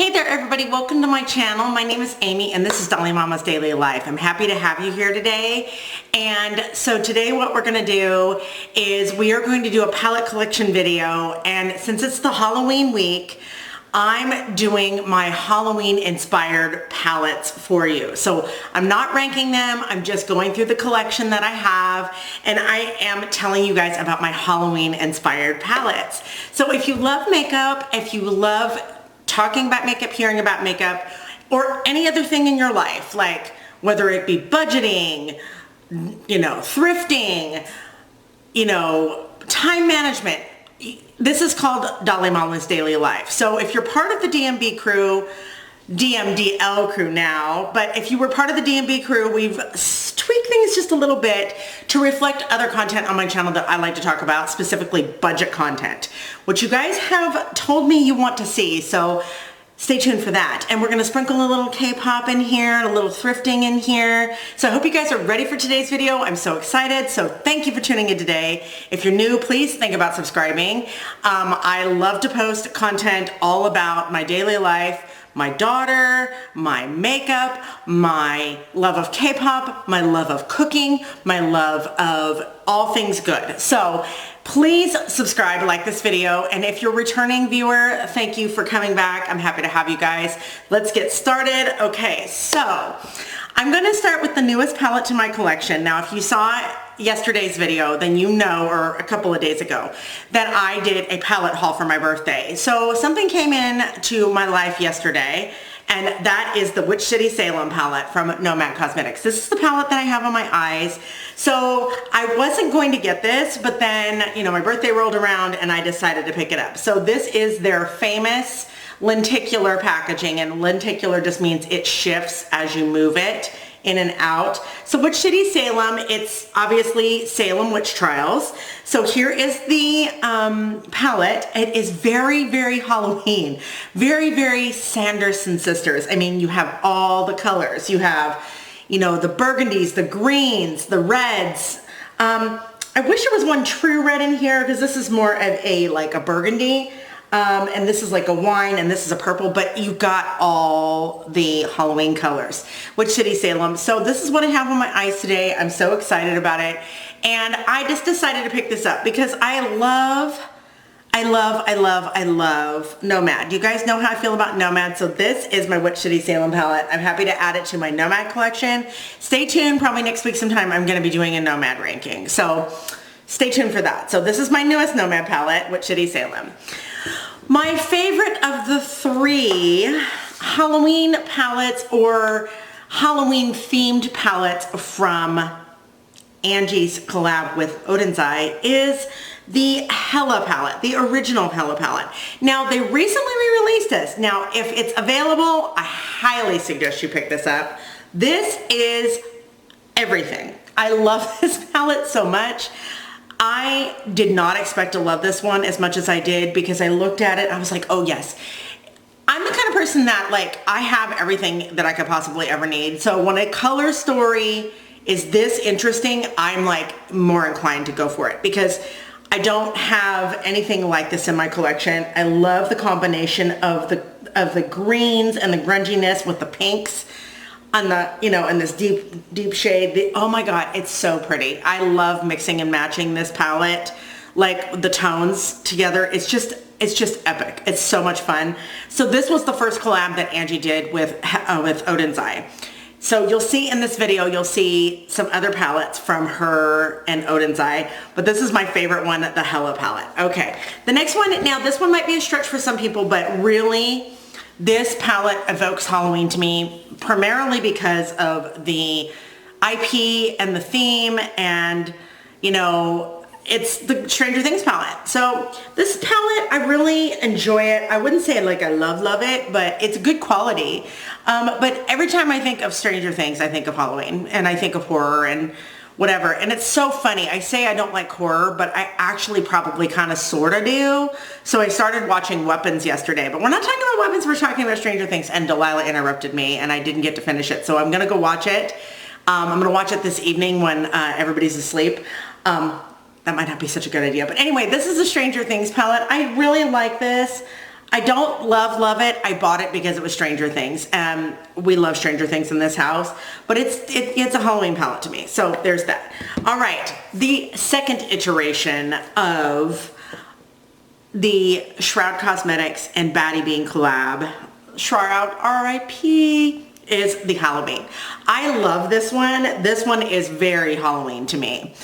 Hey there everybody, welcome to my channel. My name is Amy and this is Dolly Mama's Daily Life. I'm happy to have you here today. And so today what we're going to do is we are going to do a palette collection video, and since it's the Halloween week, I'm doing my Halloween inspired palettes for you. So I'm not ranking them, I'm just going through the collection that I have, and I am telling you guys about my Halloween inspired palettes. So if you love makeup, if you love talking about makeup, hearing about makeup, or any other thing in your life, like whether it be budgeting, thrifting, time management, this is called Dolly Mama's Daily Life. So if you're part of the DMB crew, DMDL crew now, but if you were part of the DMB crew, we've tweaked things just a little bit to reflect other content on my channel that I like to talk about, specifically budget content, which you guys have told me you want to see, so stay tuned for that. And we're going to sprinkle a little K-pop in here, a little thrifting in here. So I hope you guys are ready for today's video. I'm so excited. So thank you for tuning in today. If you're new, please think about subscribing. I love to post content all about my daily life, my daughter, my makeup, my love of K-pop, my love of cooking, my love of all things good. So please subscribe, like this video, and if you're a returning viewer, thank you for coming back. I'm happy to have you guys. Let's get started. Okay, so I'm going to start with the newest palette to my collection. Now, if you saw yesterday's video, then you know, or a couple of days ago, that I did a palette haul for my birthday. So something came in to my life yesterday, and that is the Witch City Salem palette from Nomad Cosmetics. This is the palette that I have on my eyes. So I wasn't going to get this, but then, my birthday rolled around and I decided to pick it up. So this is their famous lenticular packaging, and lenticular just means it shifts as you move it in and out. So Witch City Salem, it's obviously Salem Witch Trials. So here is the palette. It is very, very Halloween. Very, very Sanderson sisters. I mean, you have all the colors. You have, the burgundies, the greens, the reds. I wish there was one true red in here because this is more of like a burgundy. And this is like a wine, and this is a purple, but you got all the Halloween colors. Witch City Salem. So this is what I have on my eyes today. I'm so excited about it. And I just decided to pick this up because I love Nomad. You guys know how I feel about Nomad. So this is my Witch City Salem palette. I'm happy to add it to my Nomad collection. Stay tuned. Probably next week sometime I'm going to be doing a Nomad ranking. So stay tuned for that. So this is my newest Nomad palette, Witch City Salem. My favorite of the three Halloween palettes or Halloween themed palettes from Angie's collab with Odin's Eye is the Hela palette, the original Hela palette. Now they recently re-released this. Now if it's available, I highly suggest you pick this up. This is everything. I love this palette so much. I did not expect to love this one as much as I did because I looked at it, I was like, oh yes. I'm the kind of person that I have everything that I could possibly ever need. So when a color story is this interesting, I'm more inclined to go for it because I don't have anything like this in my collection. I love the combination of the greens and the grunginess with the pinks on the, in this deep shade. Oh my God, it's so pretty. I love mixing and matching this palette, the tones together. It's just epic. It's so much fun. So this was the first collab that Angie did with Odin's Eye. So you'll see in this video, you'll see some other palettes from her and Odin's Eye, but this is my favorite one, the Hela palette. Okay, the next one, now this one might be a stretch for some people, but really, this palette evokes Halloween to me primarily because of the IP and the theme, and it's the Stranger Things palette. So this palette, I really enjoy it. I wouldn't say I love it, but it's good quality. But every time I think of Stranger Things, I think of Halloween and I think of horror and whatever. And it's so funny. I say I don't like horror, but I actually probably kind of sort of do. So I started watching Weapons yesterday, but we're not talking about Weapons, we're talking about Stranger Things, and Delilah interrupted me and I didn't get to finish it. So I'm going to go watch it. I'm going to watch it this evening when everybody's asleep. That might not be such a good idea. But anyway, this is the Stranger Things palette. I really like this. I don't love it. I bought it because it was Stranger Things. We love Stranger Things in this house, but it's a Halloween palette to me. So there's that. All right, the second iteration of the Shroud Cosmetics and Batty Bean collab, Shroud R.I.P., is the Halloween. I love this one. This one is very Halloween to me.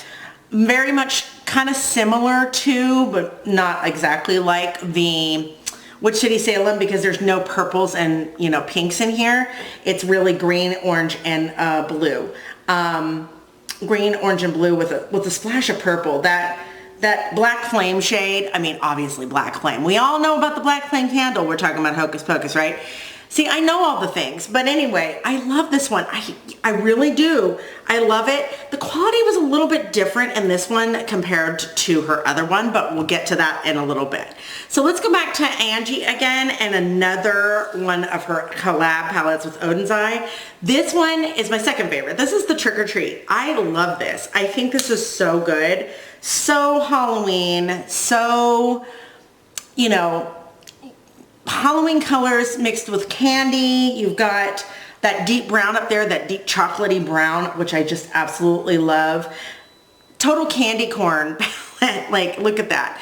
Very much kind of similar to, but not exactly like the Witch City Salem, because there's no purples and, you know, pinks in here. It's really green, orange, and blue. Green, orange, and blue with a splash of purple. That black flame shade, I mean, obviously black flame. We all know about the black flame candle. We're talking about Hocus Pocus, right? See, I know all the things, but anyway, I love this one. I really do. I love it. The quality was a little bit different in this one compared to her other one, but we'll get to that in a little bit. So let's go back to Angie again and another one of her collab palettes with Odin's Eye. This one is my second favorite. This is the Trick or Treat. I love this. I think this is so good. So Halloween, so, you know, Halloween colors mixed with candy. You've got that deep brown up there, that deep chocolatey brown, which I just absolutely love. Total candy corn palette. Like, look at that.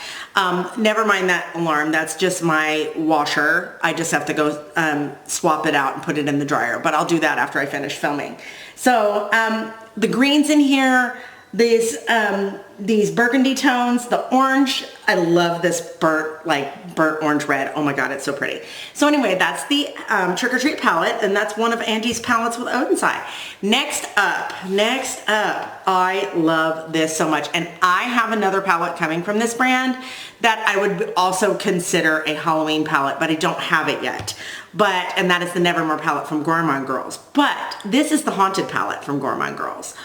Never mind that alarm. That's just my washer. I just have to go swap it out and put it in the dryer, but I'll do that after I finish filming. So the greens in here, these burgundy tones, the orange, I love this burnt orange red. Oh my God, it's so pretty. So anyway, that's the Trick or Treat palette, and that's one of Angie's palettes with Odin's Eye. Next up, I love this so much, and I have another palette coming from this brand that I would also consider a Halloween palette, but I don't have it yet. And that is the Nevermore palette from Gourman Girls. But this is the Haunted palette from Gourman Girls.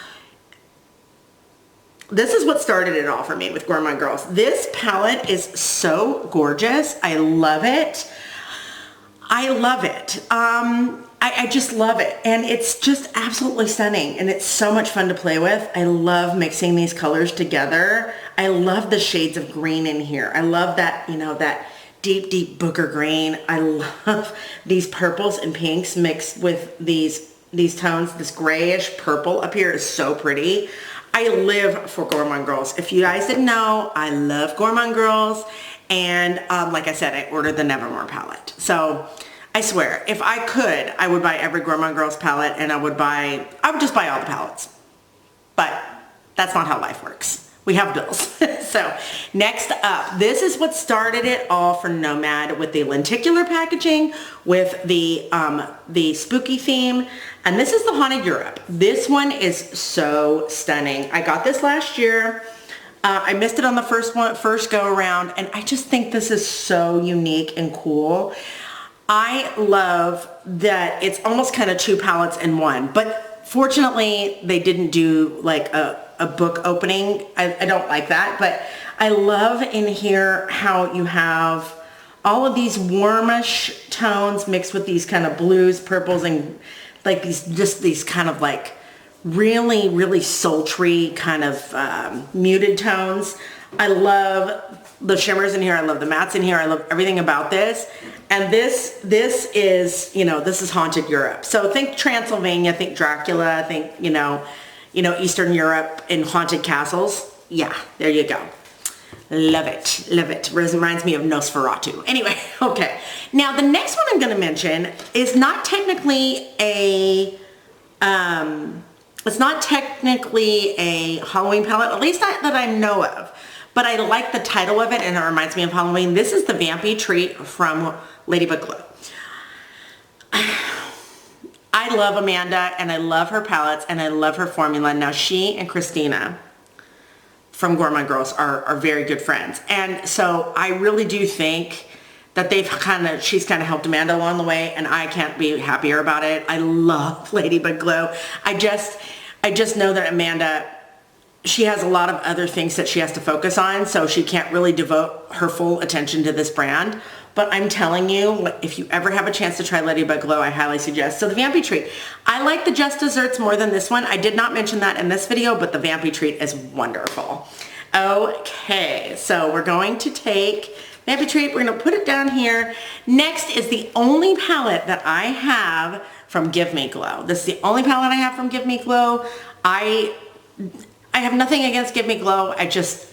This is what started it all for me with Gourmand Girls. This palette is so gorgeous. I love it. I love it. I just love it. And it's just absolutely stunning. And it's so much fun to play with. I love mixing these colors together. I love the shades of green in here. I love that, you know, that deep, deep booger green. I love these purples and pinks mixed with these tones. This grayish purple up here is so pretty. I live for Gourmand Girls. If you guys didn't know, I love Gourmand Girls. And like I said, I ordered the Nevermore palette. So I swear, if I could, I would buy every Gourmand Girls palette, and I would just buy all the palettes. But that's not how life works. We have bills. So next up, this is what started it all for Nomad with the lenticular packaging, with the spooky theme. And this is the Haunted Europe. This one is so stunning. I got this last year. I missed it on the first go around, and I just think this is so unique and cool. I love that it's almost kind of two palettes in one, but fortunately they didn't do like a book opening. I don't like that, but I love in here how you have all of these warmish tones mixed with these kind of blues, purples, and like these kind of like really, really sultry kind of muted tones. I love the shimmers in here. I love the mattes in here. I love everything about this. And this is, you know, this is Haunted Europe. So think Transylvania, think Dracula, think, you know, Eastern Europe in haunted castles. Yeah, there you go. Love it. Love it. Reminds me of Nosferatu. Anyway, okay. Now the next one I'm going to mention is not technically a Halloween palette, at least not that I know of. But I like the title of it, and it reminds me of Halloween. This is the Vampy Treat from Ladybug Glue. I love Amanda, and I love her palettes, and I love her formula. Now, she and Christina from Gourmand Girls are very good friends. And so I really do think that she's kind of helped Amanda along the way, and I can't be happier about it. I love Ladybug Glue. I just know that Amanda, she has a lot of other things that she has to focus on, so she can't really devote her full attention to this brand. But I'm telling you, if you ever have a chance to try Ladybug Glow, I highly suggest. So the Vampy Treat. I like the Just Desserts more than this one. I did not mention that in this video, but the Vampy Treat is wonderful. Okay, so we're going to take Vampy treat. We're gonna put it down here. Next is the only palette that I have from Give Me Glow. This is the only palette I have from Give Me Glow. I have nothing against Give Me Glow. I just,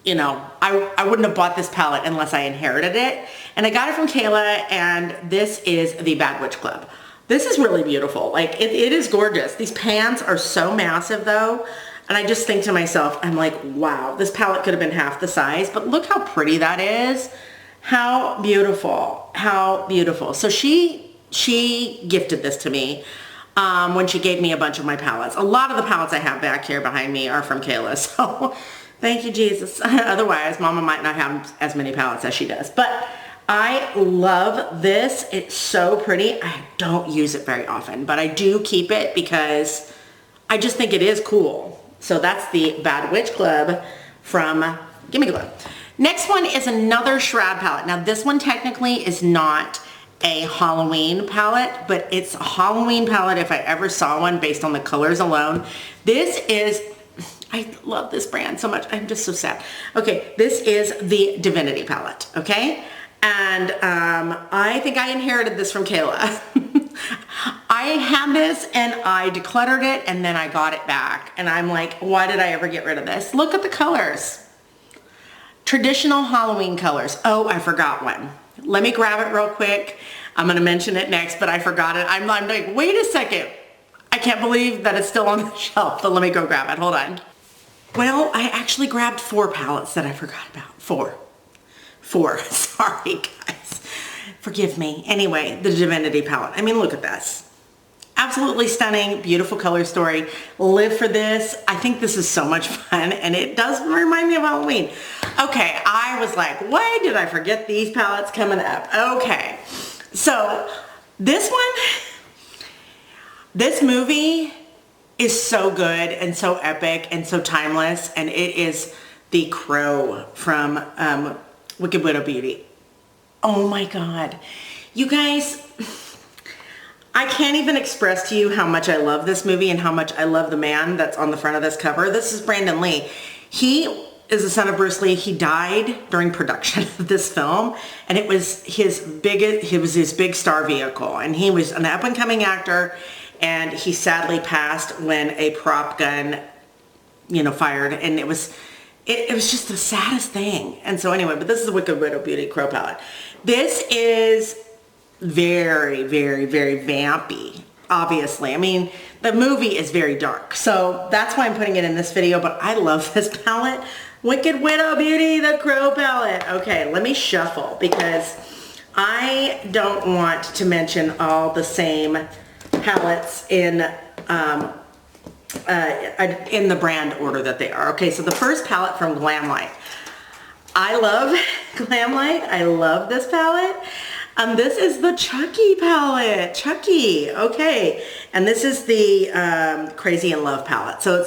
you know, I wouldn't have bought this palette unless I inherited it. And I got it from Cala, and this is the Bad Witch Club. This is really beautiful. Like, it is gorgeous. These pans are so massive though. And I just think to myself, I'm like, wow, this palette could have been half the size, but look how pretty that is. How beautiful, how beautiful. So she gifted this to me when she gave me a bunch of my palettes. A lot of the palettes I have back here behind me are from Cala, so thank you, Jesus. Otherwise, Mama might not have as many palettes as she does. But I love this. It's so pretty. I don't use it very often, but I do keep it because I just think it is cool. So that's the Bad Witch Club from Give Me Glow. Next one is another Shroud palette. Now this one technically is not a Halloween palette, but it's a Halloween palette if I ever saw one based on the colors alone. This is, I love this brand so much. I'm just so sad. Okay, this is the Divinity palette, okay? And I think I inherited this from Cala. I had this and I decluttered it and then I got it back. And I'm like, why did I ever get rid of this? Look at the colors. Traditional Halloween colors. Oh, I forgot one. Let me grab it real quick. I'm gonna mention it next, but I forgot it. I'm like, wait a second. I can't believe that it's still on the shelf, but let me go grab it. Hold on. Well, I actually grabbed 4 palettes that I forgot about. 4. Sorry, guys. Forgive me. Anyway, the Divinity palette. I mean, look at this. Absolutely stunning, beautiful color story. Live for this. I think this is so much fun, and it does remind me of Halloween. Okay, I was like, why did I forget these palettes coming up? Okay, so this movie is so good and so epic and so timeless, and it is The Crow from Wicked Widow Beauty. Oh my God. You guys, I can't even express to you how much I love this movie and how much I love the man that's on the front of this cover. This is Brandon Lee. He is the son of Bruce Lee. He died during production of this film, and it was his big star vehicle, and he was an up-and-coming actor, and he sadly passed when a prop gun, you know, fired, and it was just the saddest thing. And so anyway, but this is the Wicked Widow Beauty Crow palette. This is very, very, very vampy, obviously. I mean, the movie is very dark, so that's why I'm putting it in this video, but I love this palette. Wicked Widow Beauty, the Crow palette. Okay, let me shuffle because I don't want to mention all the same palettes in the brand order that they are. Okay, so the first palette from Glam Light. I love Glam Light. I love this palette. This is the Chucky palette. Chucky, okay. And this is the Crazy in Love palette. So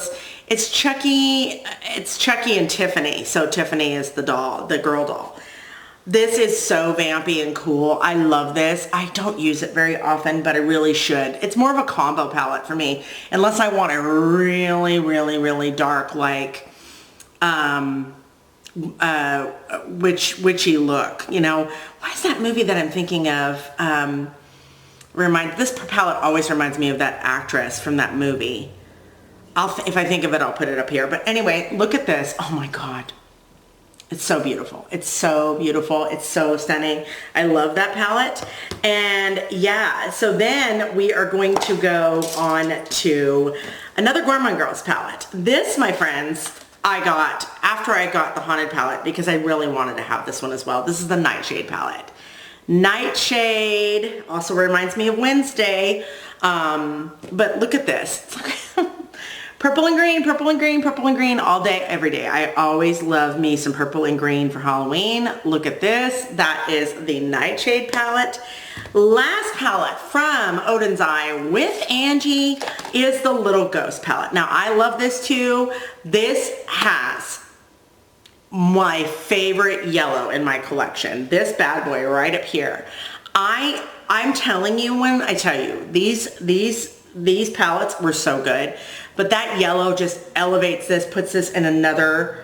it's Chucky and Tiffany. So Tiffany is the doll, the girl doll. This is so vampy and cool. I love this. I don't use it very often, but I really should. It's more of a combo palette for me, unless I want a really, really, really dark, like, witchy look. You know, what is that movie that I'm thinking of? This palette always reminds me of that actress from that movie. If I think of it, I'll put it up here. But anyway, look at this. Oh my God. It's so beautiful. It's so beautiful. It's so stunning. I love that palette. And yeah, so then we are going to go on to another Gourman Girls palette. This, my friends, I got after I got the Haunted palette because I really wanted to have this one as well. This is the Nightshade palette. Nightshade also reminds me of Wednesday. But look at this. Purple and green, purple and green, purple and green all day, every day. I always love me some purple and green for Halloween. Look at this. That is the Nightshade palette. Last palette from Odin's Eye with Angie is the Little Ghost palette. Now, I love this too. This has my favorite yellow in my collection. This bad boy right up here. I'm telling you, when I tell you, these palettes were so good, but that yellow just elevates this, puts this in another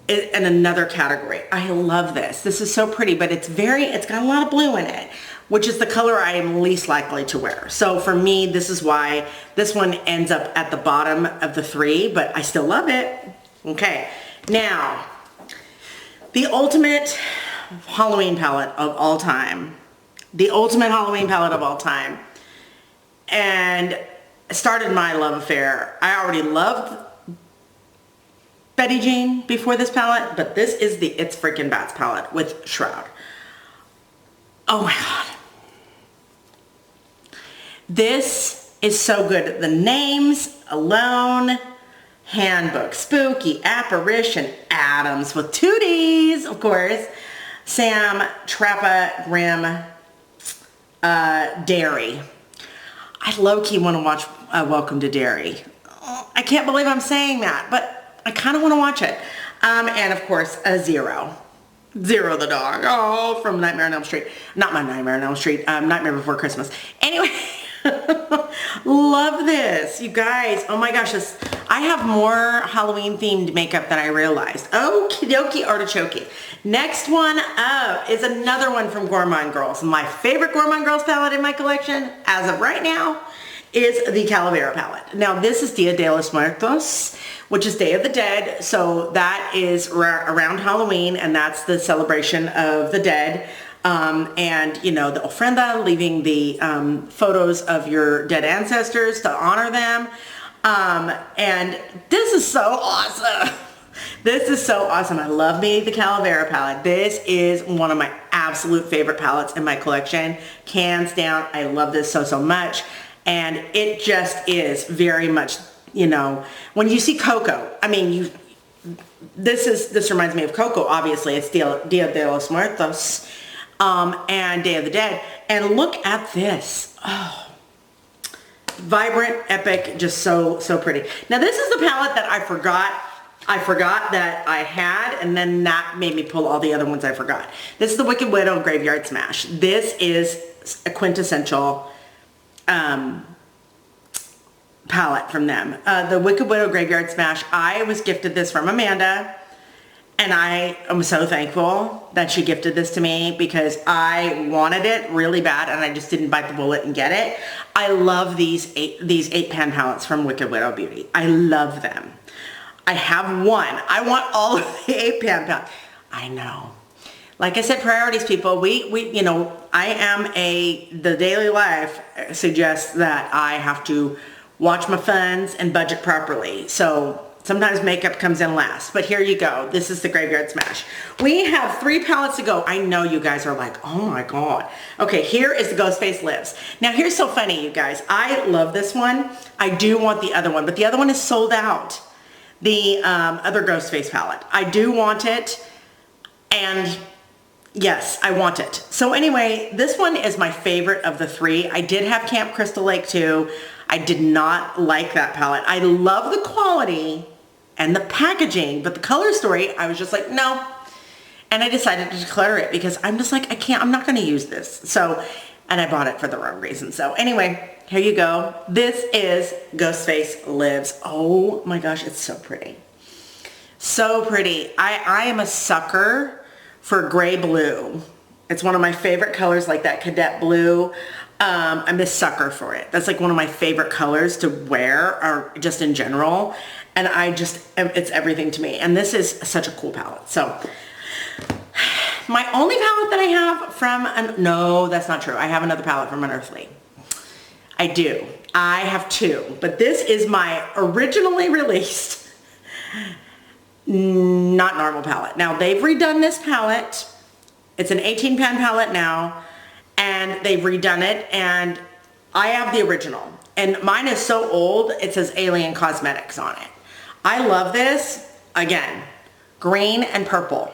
in another category. I love this. This is so pretty, but it's got a lot of blue in it, which is the color I am least likely to wear. So for me, this is why this one ends up at the bottom of the 3, but I still love it. Okay, now, the ultimate Halloween palette of all time. The ultimate Halloween palette of all time. And started my love affair. I already loved Batty Bean before this palette, but this is the It's Freaking Bats palette with Shroud. Oh my God. This is so good. The names alone, Handbook, Spooky, Apparition, Adams with 2 Ds, of course, Sam, Trappa, Grim, Derry. I low-key want to watch Welcome to Derry. I can't believe I'm saying that, but I kind of want to watch it. And of course, Zero. Zero the dog. Oh, from Nightmare on Elm Street. Not my Nightmare on Elm Street. Nightmare Before Christmas. Anyway, love this. You guys, oh my gosh, I have more Halloween themed makeup than I realized. Okie dokie artichoke. Next one up is another one from Gourman Girls. My favorite Gourman Girls palette in my collection, as of right now, is the Cala palette. Now this is Dia de los Muertos, which is Day of the Dead. So that is around Halloween, and that's the celebration of the dead. And you know, the ofrenda, leaving the photos of your dead ancestors to honor them. And this is so awesome. This is so awesome. I love me the Cala palette. This is one of my absolute favorite palettes in my collection. Hands down, I love this so much. And it just is very much, you know, when you see Coco, I mean, this reminds me of Coco, obviously. It's Dia de los Muertos, and Day of the Dead. And look at this. Oh, vibrant, epic, just so pretty. Now this is the palette that I forgot that I had, and then that made me pull all the other ones I forgot. This is the Wicked Widow Graveyard Smash. This is a quintessential palette from them. The Wicked Widow Graveyard Smash, I was gifted this from Amanda, and I am so thankful that she gifted this to me because I wanted it really bad and I just didn't bite the bullet and get it. I love these 8-pan palettes from Wicked Widow Beauty. I love them. I have one. I want all of the 8-pan palettes. I know. Like I said, priorities, people. We you know, the daily life suggests that I have to watch my funds and budget properly. So sometimes makeup comes in last, but here you go. This is the Graveyard Smash. We have 3 palettes to go. I know you guys are like, oh my God. Okay, here is the Ghostface Lives. Now here's so funny, you guys. I love this one. I do want the other one, but the other one is sold out. The other Ghostface palette. I do want it, and yes, I want it. So anyway, this one is my favorite of the 3. I did have Camp Crystal Lake too. I did not like that palette. I love the quality and the packaging, but the color story, I was just like, no. And I decided to declare it because I'm just like, I'm not going to use this. So, and I bought it for the wrong reason. So anyway, here you go. This is Ghostface Lives. Oh my gosh, it's so pretty. So pretty. I am a sucker for gray blue. It's one of my favorite colors, like that cadet blue. I'm a sucker for it. That's like one of my favorite colors to wear, or just in general. And it's everything to me. And this is such a cool palette. So my only palette that I have from, no, that's not true. I have another palette from Unearthly. I do. I have 2, but this is my originally released not normal palette. Now they've redone this palette. It's an 18-pan palette now, and they've redone it, and I have the original, and mine is so old it says Alien Cosmetics on it. I love this. Again, green and purple,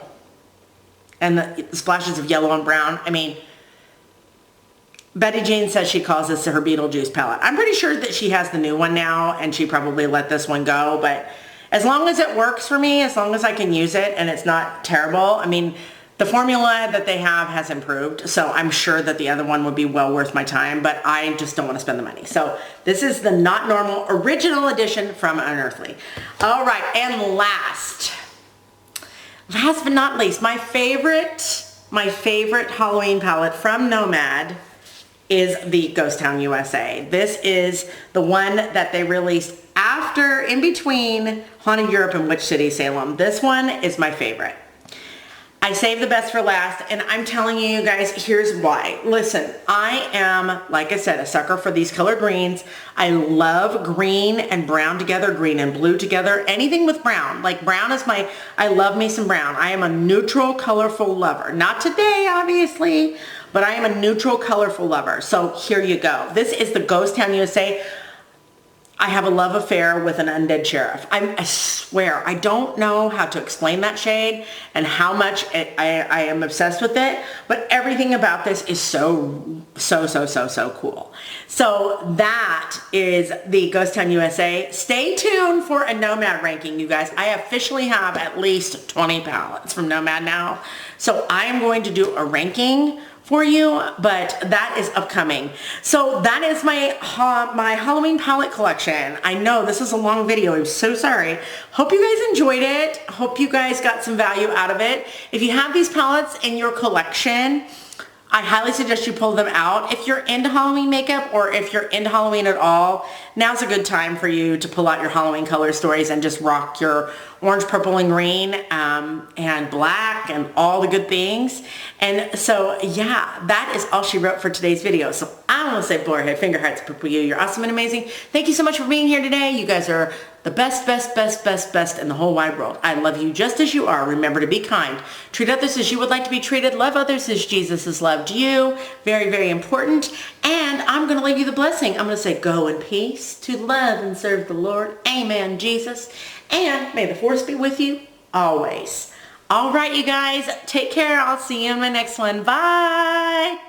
and the splashes of yellow and brown. I mean, Betty Jean says she calls this her Beetlejuice palette. I'm pretty sure that she has the new one now, and she probably let this one go, but as long as it works for me, as long as I can use it and it's not terrible. I mean, the formula that they have has improved, so I'm sure that the other one would be well worth my time, but I just don't want to spend the money. So this is the Not Normal Original Edition from Unearthly. All right, and last, last but not least, my favorite Halloween palette from Nomad is the Ghost Town USA. This is the one that they released after, in between Haunted Europe and Witch City Salem. This one is my favorite. I saved the best for last, and I'm telling you guys, here's why. Listen, I am, like I said, a sucker for these color greens. I love green and brown together, green and blue together, anything with brown. Like brown is I love me some brown. I am a neutral, colorful lover. Not today, obviously, but I am a neutral, colorful lover. So here you go. This is the Ghost Town USA. I have a love affair with an undead sheriff. I swear, I don't know how to explain that shade and how much I am obsessed with it, but everything about this is so cool. So that is the Ghost Town USA. Stay tuned for a Nomad ranking, you guys. I officially have at least 20 palettes from Nomad now. So I am going to do a ranking for you, but that is upcoming. So that is my Halloween palette collection. I know this is a long video. I'm so sorry. Hope you guys enjoyed it. Hope you guys got some value out of it. If you have these palettes in your collection, I highly suggest you pull them out. If you're into Halloween makeup or if you're into Halloween at all, now's a good time for you to pull out your Halloween color stories and just rock your orange, purple, and green and black and all the good things. And so, yeah, that is all she wrote for today's video. So I want to say forehead, finger hearts, purple you. You're awesome and amazing. Thank you so much for being here today. You guys are the best in the whole wide world. I love you just as you are. Remember to be kind. Treat others as you would like to be treated. Love others as Jesus has loved you. Very, very important. And I'm going to leave you the blessing. I'm going to say go in peace to love and serve the Lord. Amen, Jesus. And may the force be with you always. All right, you guys. Take care. I'll see you in my next one. Bye.